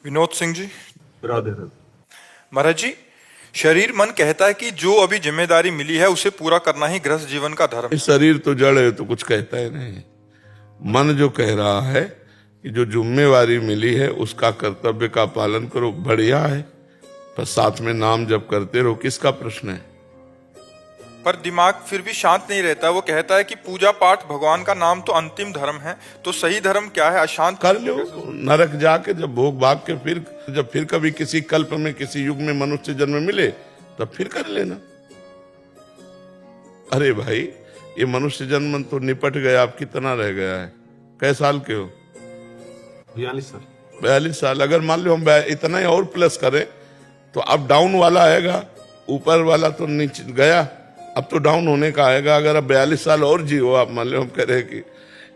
विनोद सिंह जी। राधे राधे। महाराज जी, शरीर मन कहता है कि जो अभी जिम्मेदारी मिली है उसे पूरा करना ही गृहस्थ जीवन का धर्म है। शरीर तो जड़ है तो कुछ कहता ही नहीं। मन जो कह रहा है कि जो जिम्मेवारी मिली है उसका कर्तव्य का पालन करो, बढ़िया है, पर साथ में नाम जप करते रहो, किसका प्रश्न है। पर दिमाग फिर भी शांत नहीं रहता। वो कहता है कि पूजा पाठ भगवान का नाम तो अंतिम धर्म है, तो सही धर्म क्या है? अशांत कर लो, नरक जाके जब भोग भाग के फिर कभी किसी कल्प में किसी युग में मनुष्य जन्म मिले तब फिर कर लेना। अरे भाई, ये मनुष्य जन्म तो निपट गया, आप कितना रह गया है? कै साल के हो? 42 साल। 42 साल। अगर मान लो हम इतना ही और प्लस करें तो अब डाउन वाला आएगा, ऊपर वाला तो नीचे गया, अब तो डाउन होने का आएगा। अगर अब 42 साल और जियो, आप मान लो हम कह रहे हैं कि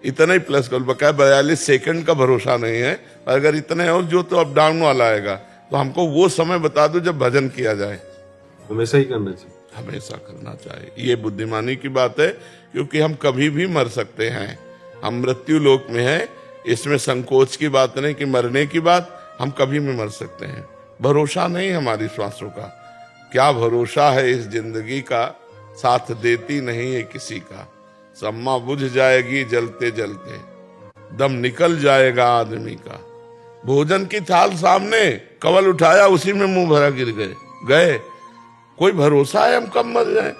इतना ही प्लस कर, बकाया 42 सेकंड का भरोसा नहीं है, अगर इतने और जो तो अब डाउन वाला आएगा। तो हमको वो समय बता दो जब भजन किया जाए। हमेशा ही करना चाहिए। हमेशा करना चाहिए, ये बुद्धिमानी की बात है, क्योंकि हम कभी भी मर सकते हैं। हम मृत्यु लोक में है, इसमें संकोच की बात नहीं कि मरने की बात, हम कभी भी मर सकते हैं। भरोसा नहीं हमारी श्वासों का, क्या भरोसा है इस जिंदगी का, साथ देती नहीं है किसी का। सम्मा बुझ जाएगी जलते जलते, दम निकल जाएगा आदमी का। भोजन की थाल सामने, कवल उठाया उसी में मुंह भरा गिर गए। कोई भरोसा है हम कब मर जाए?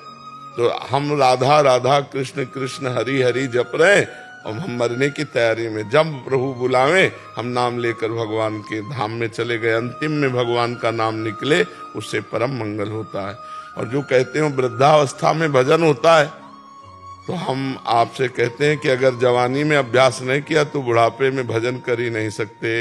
तो हम राधा राधा कृष्ण कृष्ण हरि हरि जप रहे और हम मरने की तैयारी में, जब प्रभु बुलावे हम नाम लेकर भगवान के धाम में चले गए। अंतिम में भगवान का नाम निकले, उससे परम मंगल होता है। और जो कहते हो वृद्धावस्था में भजन होता है, तो हम आपसे कहते हैं कि अगर जवानी में अभ्यास नहीं किया तो बुढ़ापे में भजन कर ही नहीं सकते।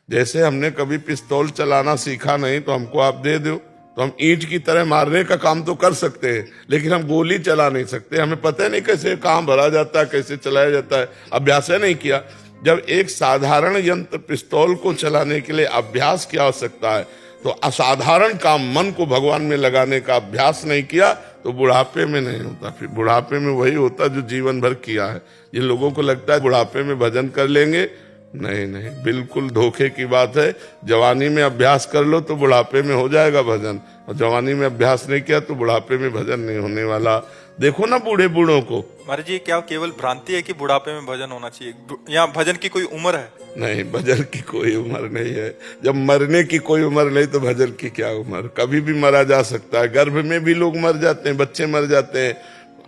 जैसे हमने कभी पिस्तौल चलाना सीखा नहीं तो हमको आप दे दो तो हम ईंट की तरह मारने का काम तो कर सकते हैं, लेकिन हम गोली चला नहीं सकते। हमें पता नहीं कैसे कहाँ भरा जाता है, कैसे चलाया जाता है, अभ्यास नहीं किया। जब एक साधारण यंत्र पिस्तौल को चलाने के लिए अभ्यास की आवश्यकता है, तो असाधारण काम मन को भगवान में लगाने का अभ्यास नहीं किया तो बुढ़ापे में नहीं होता। फिर बुढ़ापे में वही होता जो जीवन भर किया है। जिन लोगों को लगता है बुढ़ापे में भजन कर लेंगे, नहीं नहीं, बिल्कुल धोखे की बात है। जवानी में अभ्यास कर लो तो बुढ़ापे में हो जाएगा भजन, और जवानी में अभ्यास नहीं किया तो बुढ़ापे में भजन नहीं होने वाला। देखो ना बूढ़ों को। महाराज जी, क्या केवल भ्रांति है कि बुढ़ापे में भजन होना चाहिए? यहाँ भजन की कोई उम्र है? नहीं, भजन की कोई उम्र नहीं है। जब मरने की कोई उम्र नहीं तो भजन की क्या उम्र? कभी भी मरा जा सकता है। गर्भ में भी लोग मर जाते हैं, बच्चे मर जाते हैं,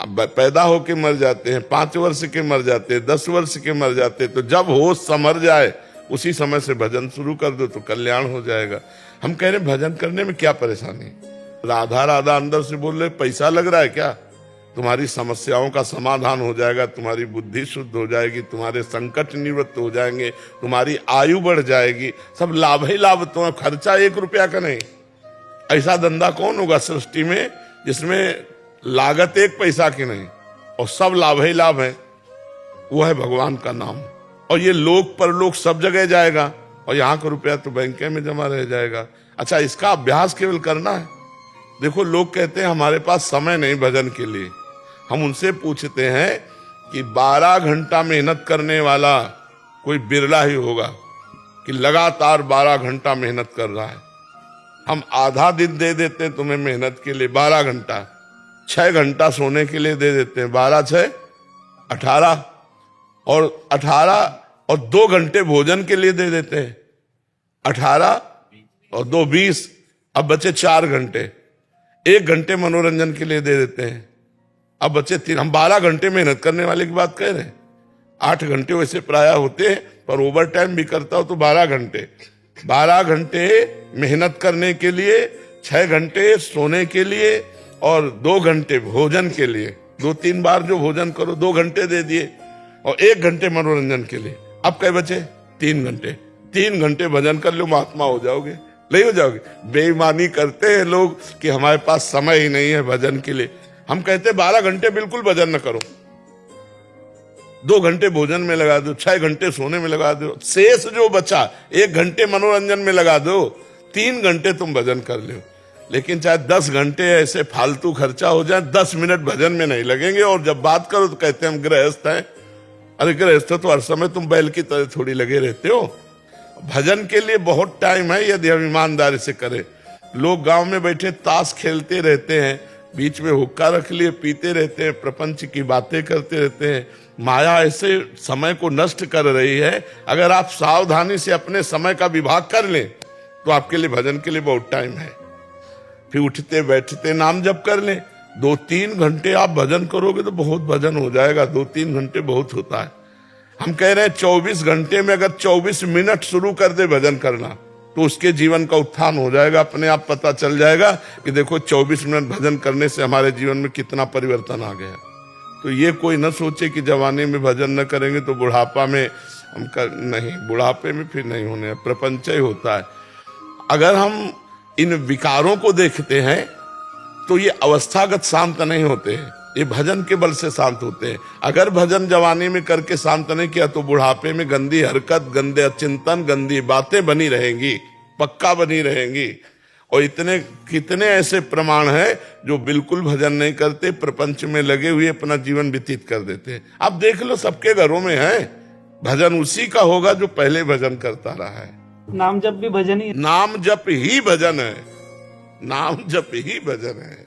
पैदा होके मर जाते हैं, 5 वर्ष के मर जाते हैं, 10 वर्ष के मर जाते हैं। तो जब होश संभर जाए उसी समय से भजन शुरू कर दो तो कल्याण हो जाएगा। हम कह रहे भजन करने में क्या परेशानी? राधा राधा अंदर से बोल रहे, पैसा लग रहा है क्या? तुम्हारी समस्याओं का समाधान हो जाएगा, तुम्हारी बुद्धि शुद्ध हो जाएगी, तुम्हारे संकट निवृत्त हो जाएंगे, तुम्हारी आयु बढ़ जाएगी। सब लाभ ही लाभ, तो खर्चा 1 रुपया का नहीं। ऐसा धंधा कौन होगा सृष्टि में जिसमें लागत 1 पैसा की नहीं और सब लाभ ही लाभ है? वो है भगवान का नाम। और ये लोक परलोक सब जगह जाएगा, और यहाँ का रुपया तो बैंक में जमा रह जाएगा। अच्छा, इसका अभ्यास केवल करना है। देखो, लोग कहते हैं हमारे पास समय नहीं भजन के लिए। हम उनसे पूछते हैं कि 12 घंटा मेहनत करने वाला कोई बिरला ही होगा कि लगातार 12 घंटा मेहनत कर रहा है। हम आधा दिन दे देते हैं तुम्हें मेहनत के लिए, 12 घंटा। 6 घंटा सोने के लिए दे देते हैं, 12 6 18, और 18 और 2 घंटे भोजन के लिए दे देते हैं, 18 और 2 20। अब बचे 4 घंटे, 1 घंटे मनोरंजन के लिए दे देते हैं, अब बचे 3। हम 12 घंटे मेहनत करने वाले की बात कह रहे हैं। 8 घंटे वैसे प्राय होते हैं, पर ओवर टाइम भी करता हो तो 12 घंटे। 12 घंटे मेहनत करने के लिए, 6 घंटे सोने के लिए और 2 घंटे भोजन के लिए। 2-3 बार जो भोजन करो 2 घंटे दे दिए, और 1 घंटे मनोरंजन के लिए। अब क्या बचे? 3 घंटे। 3 घंटे भजन कर लो, महात्मा हो जाओगे। नहीं हो जाओगे? बेईमानी करते हैं लोग कि हमारे पास समय ही नहीं है भजन के लिए। हम कहते 12 घंटे बिल्कुल भजन न करो, 2 घंटे भोजन में लगा दो, 6 घंटे सोने में लगा दो, शेष जो बचा 1 घंटे मनोरंजन में लगा दो, 3 घंटे तुम भजन कर लो। लेकिन चाहे 10 घंटे ऐसे फालतू खर्चा हो जाए, 10 मिनट भजन में नहीं लगेंगे। और जब बात करो तो कहते हैं हम गृहस्थ हैं। अरे गृहस्थ तो हर समय तुम बैल की तरह थोड़ी लगे रहते हो। भजन के लिए बहुत टाइम है यदि हम ईमानदारी से करें। लोग गांव में बैठे ताश खेलते रहते हैं, बीच में हुक्का रख लिए पीते रहते हैं, प्रपंच की बातें करते रहते हैं। माया ऐसे समय को नष्ट कर रही है। अगर आप सावधानी से अपने समय का विभाग कर लें तो आपके लिए भजन के लिए बहुत टाइम है। फिर उठते बैठते नाम जप कर लें। 2-3 घंटे आप भजन करोगे तो बहुत भजन हो जाएगा। 2-3 घंटे बहुत होता है। हम कह रहे हैं 24 घंटे में अगर 24 मिनट शुरू कर दे भजन करना तो उसके जीवन का उत्थान हो जाएगा। अपने आप पता चल जाएगा कि देखो 24 मिनट भजन करने से हमारे जीवन में कितना परिवर्तन आ गया। तो ये कोई न सोचे कि जवानी में भजन न करेंगे तो बुढ़ापा में हम नहीं, बुढ़ापे में फिर नहीं होने, प्रपंच ही होता है। अगर हम इन विकारों को देखते हैं तो ये अवस्थागत शांत नहीं होते हैं, ये भजन के बल से शांत होते हैं। अगर भजन जवानी में करके शांत नहीं किया तो बुढ़ापे में गंदी हरकत, गंदे चिंतन, गंदी बातें बनी रहेंगी, पक्का बनी रहेंगी। और इतने कितने ऐसे प्रमाण हैं जो बिल्कुल भजन नहीं करते, प्रपंच में लगे हुए अपना जीवन व्यतीत कर देते हैं। आप देख लो सबके घरों में है, भजन उसी का होगा जो पहले भजन करता रहा है। नाम जप भी भजन ही, नाम जप ही भजन है, नाम जप ही भजन है।